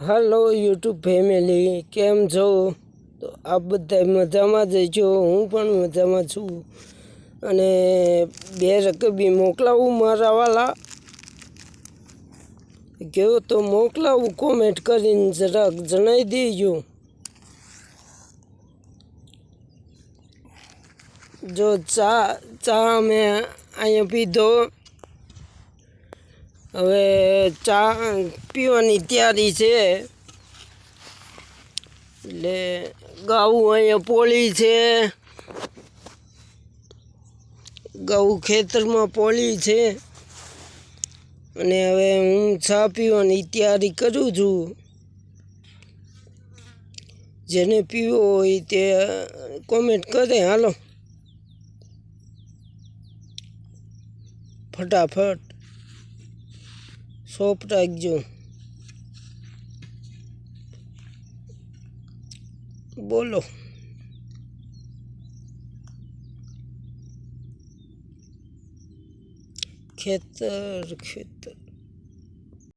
Hello YouTube family केम छो। तो आप बधा मजा में ज छो, हूँ पण मजा में छूँ। अने बे रकबी मोकलावू मारा वाला केवो तो मोकलावू कॉमेंट करीने जराक जणावी देजो। जो चा मैं अहीं पीधो, हवे चा पीवानी तैयारी छे। એટલે ગાઉ અહીંયા પોળી છે, ગાઉ ખેતરમાં પોળી છે અને હવે હું ચા પીવાની તૈયારી કરું છું। જેને પીવો હોય તે કોમેન્ટ કરે, હાલો ફટાફટ સોપ રાખજો। बोलो खेतर खेतर